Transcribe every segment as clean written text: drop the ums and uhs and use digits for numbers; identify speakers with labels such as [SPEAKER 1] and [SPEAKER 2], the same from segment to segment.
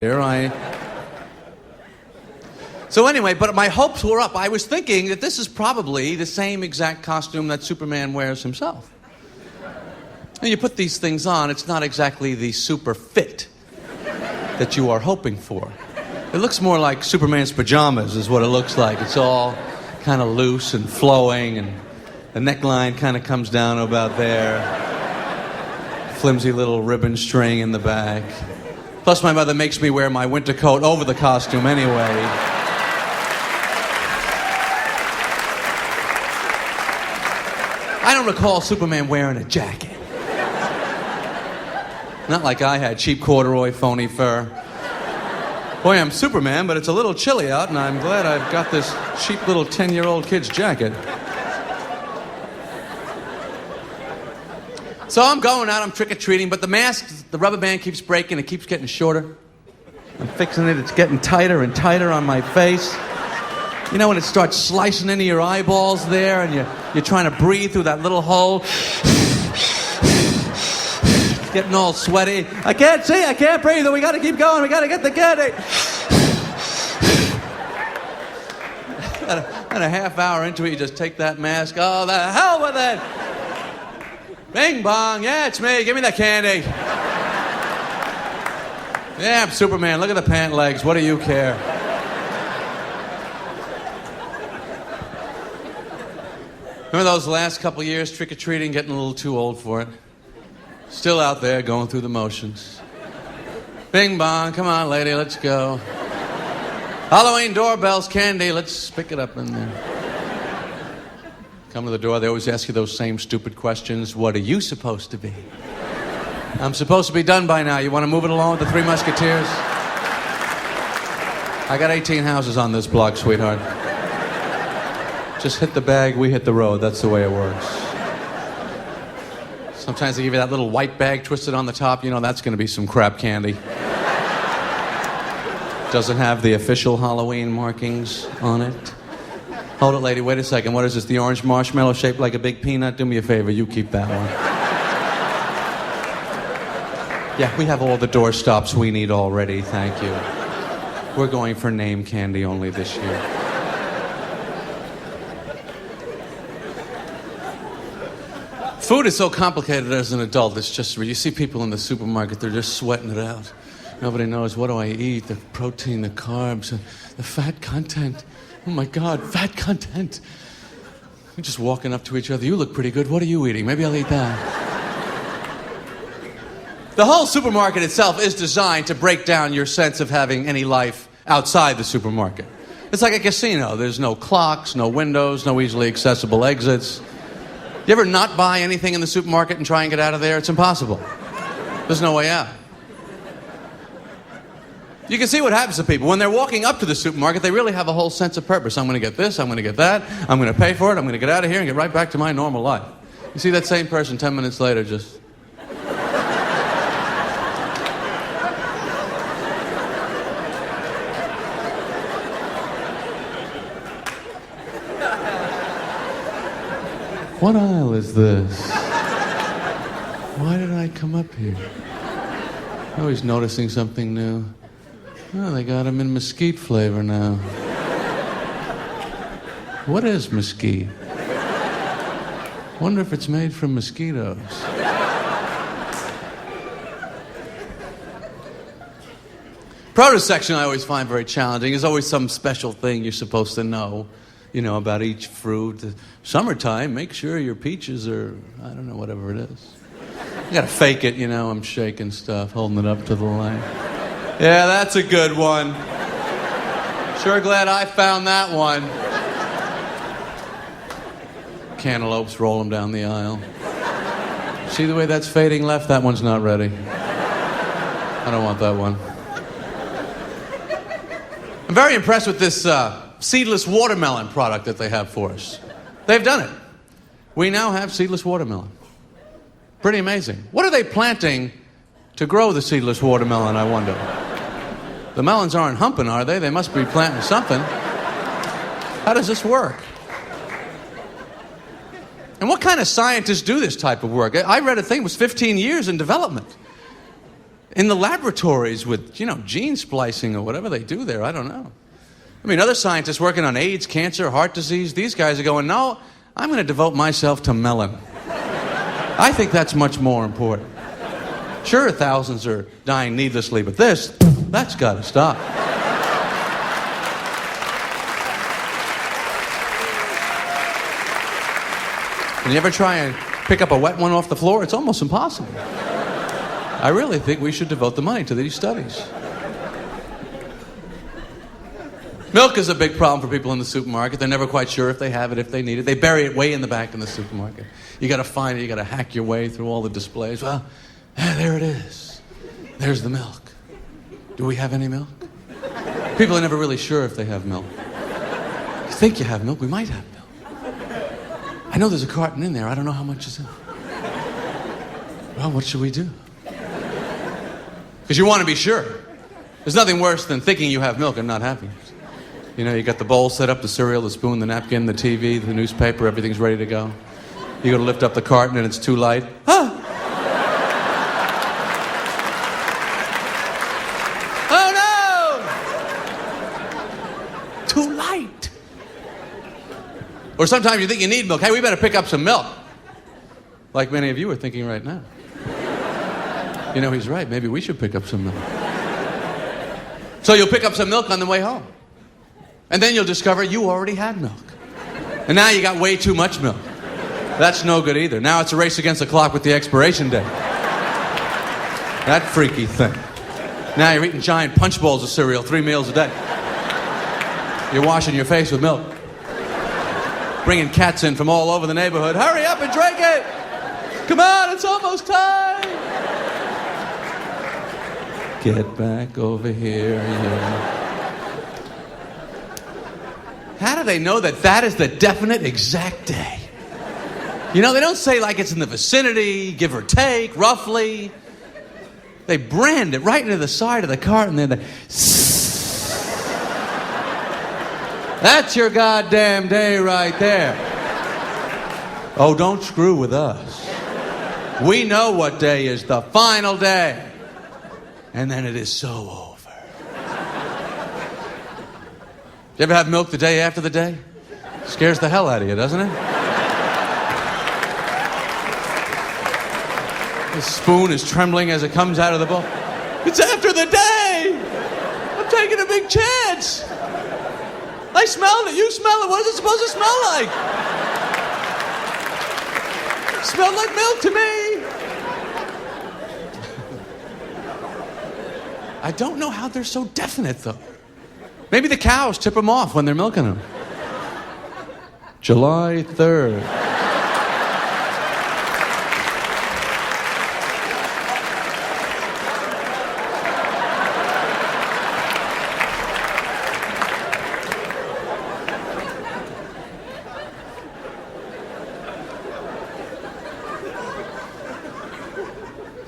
[SPEAKER 1] So anyway, but my hopes were up. I was thinking that this is probably the same exact costume that Superman wears himself. And you put these things on, it's not exactly the super fit that you are hoping for. It looks more like Superman's pajamas is what it looks like. It's all kind of loose and flowing, and the neckline kind of comes down about there. Flimsy little ribbon string in the back. Plus my mother makes me wear my winter coat over the costume anyway. I don't recall Superman wearing a jacket. Not like I had cheap corduroy, phony fur. Boy, I'm Superman, but it's a little chilly out, and I'm glad I've got this cheap little 10-year-old kid's jacket. So I'm going out, I'm trick-or-treating, but the mask, the rubber band keeps breaking, it keeps getting shorter. I'm fixing it, it's getting tighter and tighter on my face. You know when it starts slicing into your eyeballs there, and you're trying to breathe through that little hole? Getting all sweaty. I can't see, I can't breathe, we gotta keep going, we gotta get the candy. And a half hour into it, you just take that mask, oh, the hell with it! Bing bong, yeah, it's me, give me that candy. Yeah, I'm Superman, look at the pant legs, what do you care? Remember those last couple years, trick-or-treating, getting a little too old for it? Still out there, going through the motions. Bing bong, come on, lady, let's go. Halloween doorbells, candy, let's pick it up in there. Come to the door, they always ask you those same stupid questions. What are you supposed to be? I'm supposed to be done by now. You want to move it along with the Three Musketeers? I got 18 houses on this block, sweetheart. Just hit the bag, we hit the road. That's the way it works. Sometimes they give you that little white bag twisted on the top. You know that's going to be some crap candy. Doesn't have the official Halloween markings on it. Hold it, lady. Wait a second. What is this? The orange marshmallow shaped like a big peanut? Do me a favor. You keep that one. Yeah, we have all the door stops we need already. Thank you. We're going for name candy only this year. Food is so complicated as an adult. It's just, you see people in the supermarket, they're just sweating it out. Nobody knows, what do I eat? The protein, the carbs, the fat content. Oh my God, fat content. We're just walking up to each other. You look pretty good. What are you eating? Maybe I'll eat that. The whole supermarket itself is designed to break down your sense of having any life outside the supermarket. It's like a casino. There's no clocks, no windows, no easily accessible exits. You ever not buy anything in the supermarket and try and get out of there? It's impossible. There's no way out. You can see what happens to people. When they're walking up to the supermarket, they really have a whole sense of purpose. I'm going to get this, I'm going to get that, I'm going to pay for it, I'm going to get out of here and get right back to my normal life. You see that same person 10 minutes later just... What aisle is this? Why did I come up here? Always noticing something new. Oh, they got them in mesquite flavor now. What is mesquite? Wonder if it's made from mosquitoes. Produce section I always find very challenging. There's always some special thing you're supposed to know, you know, about each fruit. Summertime, make sure your peaches are, I don't know, whatever it is. You gotta fake it, you know, I'm shaking stuff, holding it up to the light. Yeah, that's a good one. Sure glad I found that one. Cantaloupes, roll them down the aisle. See the way that's fading left? That one's not ready. I don't want that one. I'm very impressed with this seedless watermelon product that they have for us. They've done it. We now have seedless watermelon. Pretty amazing. What are they planting to grow the seedless watermelon, I wonder? The melons aren't humping, are they? They must be planting something. How does this work? And what kind of scientists do this type of work? I read a thing, it was 15 years in development. in the laboratories with, gene splicing or whatever they do there. I don't know. I mean, other scientists working on AIDS, cancer, heart disease, these guys are going, no, I'm going to devote myself to melon. I think that's much more important. Sure, thousands are dying needlessly, but that's got to stop. When you ever try and pick up a wet one off the floor, it's almost impossible. I really think we should devote the money to these studies. Milk is a big problem for people in the supermarket. They're never quite sure if they have it, if they need it. They bury it way in the back in the supermarket. You got to find it. You got to hack your way through all the displays. Well, there it is. There's the milk. Do we have any milk? People are never really sure if they have milk. You think you have milk? We might have milk. I know there's a carton in there. I don't know how much is in it. Well, what should we do? Because you want to be sure. There's nothing worse than thinking you have milk and not having it. You got the bowl set up, the cereal, the spoon, the napkin, the TV, the newspaper, everything's ready to go. You go to lift up the carton and it's too light. Ah! Oh no! Too light. Or sometimes you think you need milk. Hey, we better pick up some milk. Like many of you are thinking right now. He's right. Maybe we should pick up some milk. So you'll pick up some milk on the way home. And then you'll discover you already had milk. And now you got way too much milk. That's no good either. Now it's a race against the clock with the expiration date. That freaky thing. Now you're eating giant punch bowls of cereal 3 meals a day. You're washing your face with milk. Bringing cats in from all over the neighborhood. Hurry up and drink it! Come on, it's almost time! Get back over here, yeah. How do they know that is the definite exact day? They don't say like it's in the vicinity, give or take, roughly. They brand it right into the side of the cart and then that's your goddamn day right there. Oh, don't screw with us. We know what day is the final day. And then it is so over. You ever have milk the day after the day? Scares the hell out of you, doesn't it? The spoon is trembling as it comes out of the bowl. It's after the day! I'm taking a big chance! I smelled it, you smell it, what is it supposed to smell like? It smelled like milk to me! I don't know how they're so definite, though. Maybe the cows tip them off when they're milking them. July 3rd.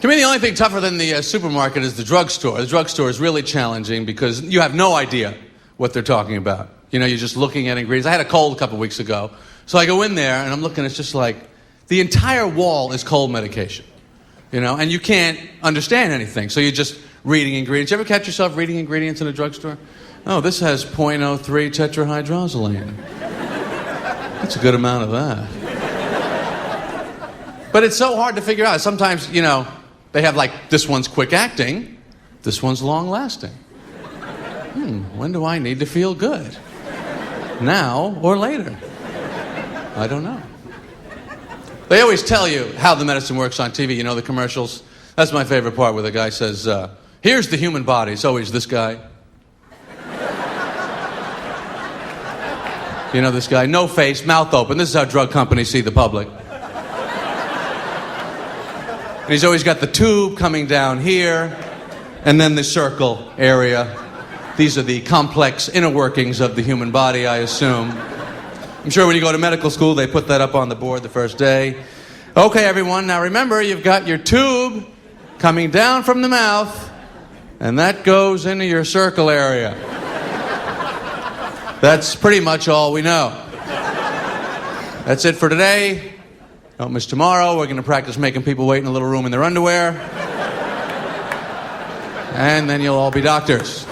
[SPEAKER 1] To me, the only thing tougher than the supermarket is the drugstore. The drugstore is really challenging because you have no idea what they're talking about. You're just looking at ingredients. I had a cold a couple weeks ago, so I go in there and I'm looking, it's just like, the entire wall is cold medication, and you can't understand anything, so you're just reading ingredients. You ever catch yourself reading ingredients in a drugstore? Oh, this has 0.03 tetrahydrozoline. That's a good amount of that. But it's so hard to figure out. Sometimes, they have like, this one's quick acting, this one's long lasting. When do I need to feel good? Now or later? I don't know. They always tell you how the medicine works on TV, the commercials. That's my favorite part where the guy says, here's the human body. It's always this guy. This guy, no face, mouth open. This is how drug companies see the public. And he's always got the tube coming down here, and then the circle area. These are the complex inner workings of the human body, I assume. I'm sure when you go to medical school, they put that up on the board the first day. Okay, everyone, now remember, you've got your tube coming down from the mouth, and that goes into your circle area. That's pretty much all we know. That's it for today. Don't miss tomorrow. We're going to practice making people wait in a little room in their underwear. And then you'll all be doctors.